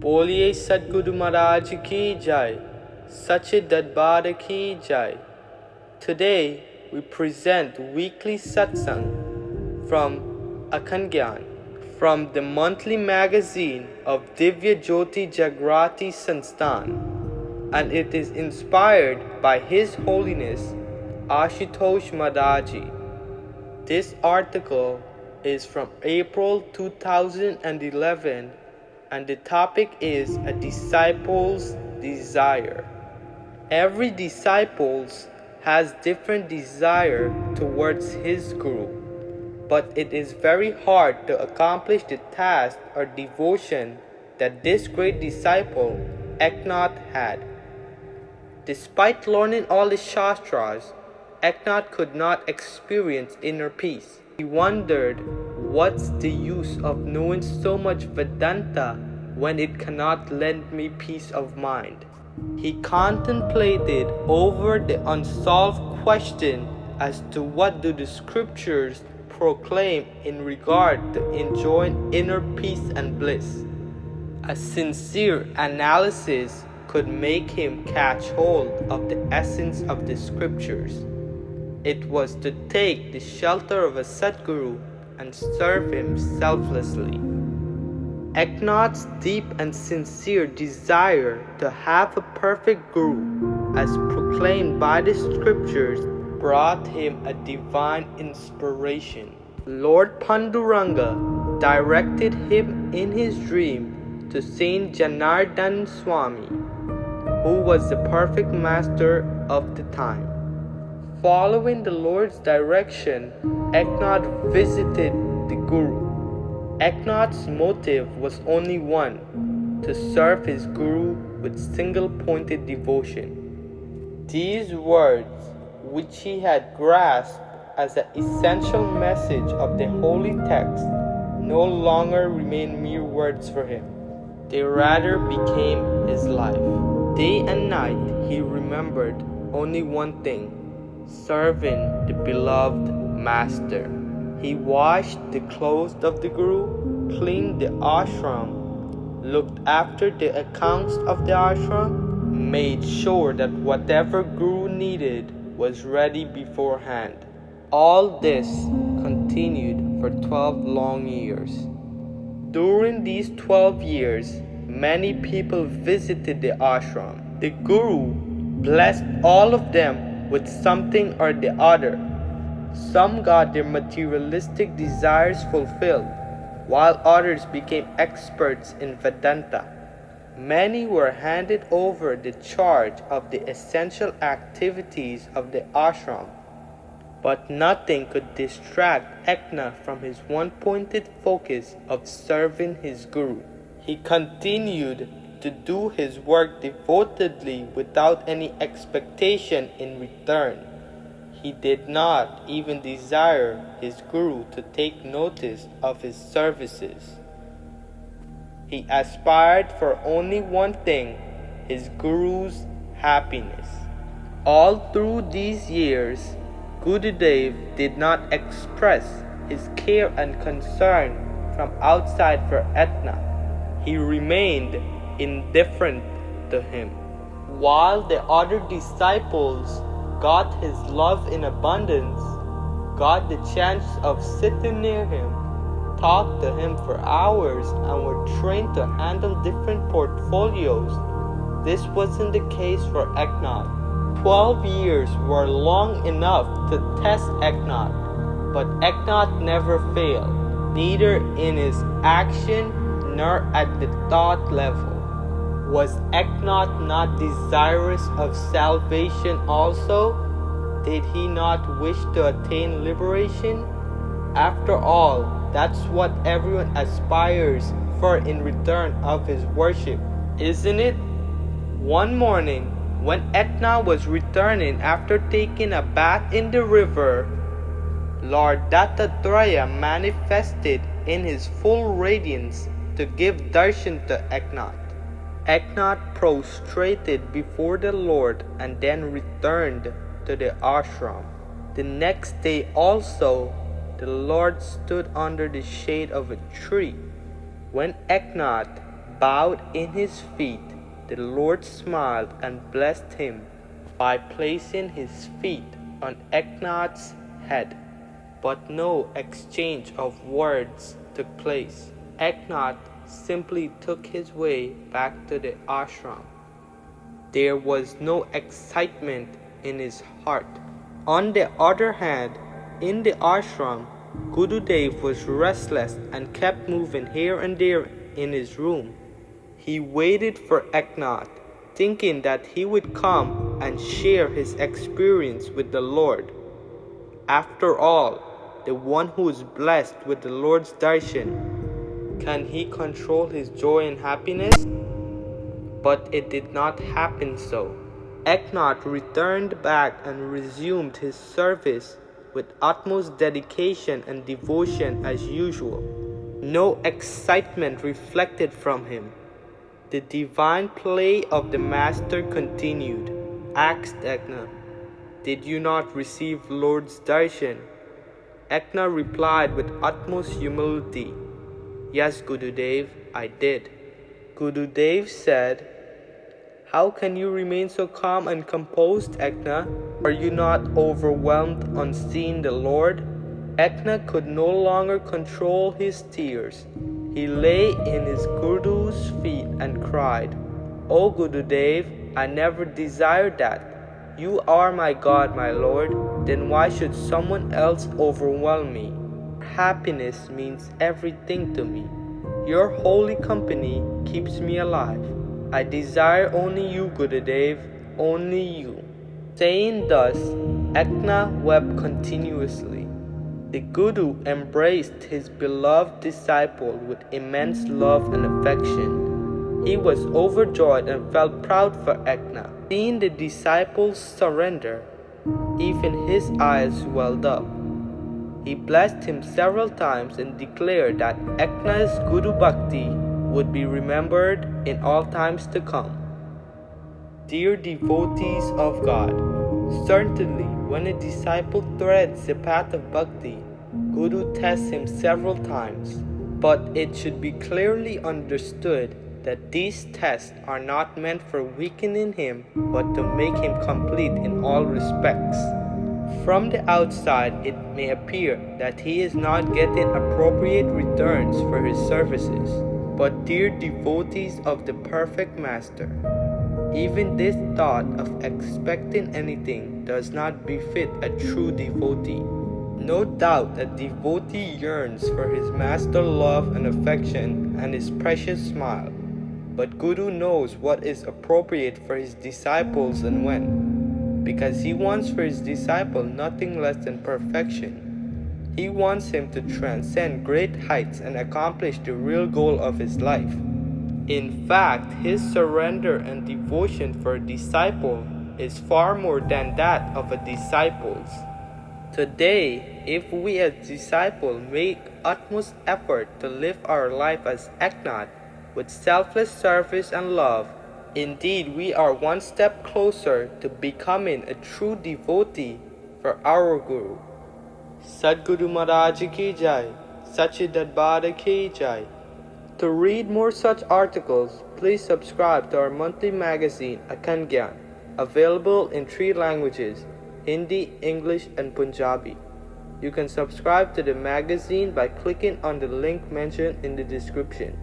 बोलिए Sadguru Maharaj ki jai, Sache Darbar ki jai. Today we present weekly satsang from Akhand Gyan from the monthly magazine of Divya Jyoti Jagrati Sansthan, and it is inspired by His Holiness Ashutosh Maharaji. This article is from April 2011 and the topic is a disciple's desire. Every disciple has different desire towards his guru, but it is very hard to accomplish the task or devotion that this great disciple Eknath had. Despite learning all the Shastras, Eknath could not experience inner peace. He wondered, what's the use of knowing so much Vedanta when it cannot lend me peace of mind? He contemplated over the unsolved question as to what do the scriptures proclaim in regard to enjoying inner peace and bliss. A sincere analysis could make him catch hold of the essence of the scriptures. It was to take the shelter of a Sadguru and serve him selflessly. Eknath's deep and sincere desire to have a perfect Guru, as proclaimed by the scriptures, brought him a divine inspiration. Lord Panduranga directed him in his dream to Saint Janardhan Swami, who was the perfect master of the time. Following the Lord's direction, Eknath visited the Guru. Eknath's motive was only one, to serve his Guru with single-pointed devotion. These words, which he had grasped as an essential message of the holy text, no longer remained mere words for him. They rather became his life. Day and night he remembered only one thing: serving the beloved Master. He washed the clothes of the Guru, cleaned the ashram, looked after the accounts of the ashram, made sure that whatever Guru needed was ready beforehand. All this continued for 12 long years. During these 12 years, many people visited the ashram. The Guru blessed all of them with something or the other. Some got their materialistic desires fulfilled, while others became experts in Vedanta. Many were handed over the charge of the essential activities of the ashram, but nothing could distract Eknath from his one-pointed focus of serving his Guru. He continued to do his work devotedly without any expectation in return. He did not even desire his Guru to take notice of his services. He aspired for only one thing: his Guru's happiness. All through these years, Gurudev did not express his care and concern from outside for Eknath. He remained indifferent to him. While the other disciples got his love in abundance, got the chance of sitting near him, talked to him for hours, and were trained to handle different portfolios, this wasn't the case for Eknath. 12 years were long enough to test Eknath, but Eknath never failed, neither in his action nor at the thought level. Was Eknath not desirous of salvation also? Did he not wish to attain liberation? After all, that's what everyone aspires for in return of his worship, isn't it? One morning, when Eknath was returning after taking a bath in the river, Lord Dattatreya manifested in his full radiance to give darshan to Eknath. Eknath prostrated before the Lord and then returned to the ashram. The next day also, the Lord stood under the shade of a tree. When Eknath bowed in his feet, the Lord smiled and blessed him by placing his feet on Akhand's head. But no exchange of words took place. Akhand simply took his way back to the ashram. There was no excitement in his heart. On the other hand, in the ashram, Gurudev was restless and kept moving here and there in his room. He waited for Akhand, thinking that he would come and share his experience with the Lord. After all, the one who is blessed with the Lord's darshan, can he control his joy and happiness? But it did not happen so. Akhand returned back and resumed his service with utmost dedication and devotion as usual. No excitement reflected from him. The divine play of the Master continued. Asked Akhand, "Did you not receive Lord's darshan?" Akhand replied with utmost humility, "Yes, Gurudev, I did." Gurudev said, "How can you remain so calm and composed, Akhand? Are you not overwhelmed on seeing the Lord?" Akhand could no longer control his tears. He lay in his Guru's feet and cried, "O Gurudev, I never desired that. You are my God, my Lord. Then why should someone else overwhelm me? Happiness means everything to me. Your holy company keeps me alive. I desire only you, Gurudev, only you." Saying thus, Akhand wept continuously. The Guru embraced his beloved disciple with immense love and affection. He was overjoyed and felt proud for Akhand. Seeing the disciple's surrender, even his eyes welled up. He blessed him several times and declared that Akhand's Guru Bhakti would be remembered in all times to come. Dear devotees of God, certainly when a disciple treads the path of bhakti, Guru tests him several times, but it should be clearly understood that these tests are not meant for weakening him, but to make him complete in all respects. From the outside, it may appear that he is not getting appropriate returns for his services. But dear devotees of the perfect Master, even this thought of expecting anything does not befit a true devotee. No doubt a devotee yearns for his Master love and affection and his precious smile. But Guru knows what is appropriate for his disciples and when, because he wants for his disciple nothing less than perfection. He wants him to transcend great heights and accomplish the real goal of his life. In fact, his surrender and devotion for a disciple is far more than that of a disciple's. Today, if we as disciples make utmost effort to live our life as Akhand with selfless service and love, indeed we are one step closer to becoming a true devotee for our Guru. Sadguru Maharaj ki jai, Sache Darbar ki jai. To read more such articles, please subscribe to our monthly magazine Akhand Gyan, available in 3 languages, Hindi, English and Punjabi. You can subscribe to the magazine by clicking on the link mentioned in the description.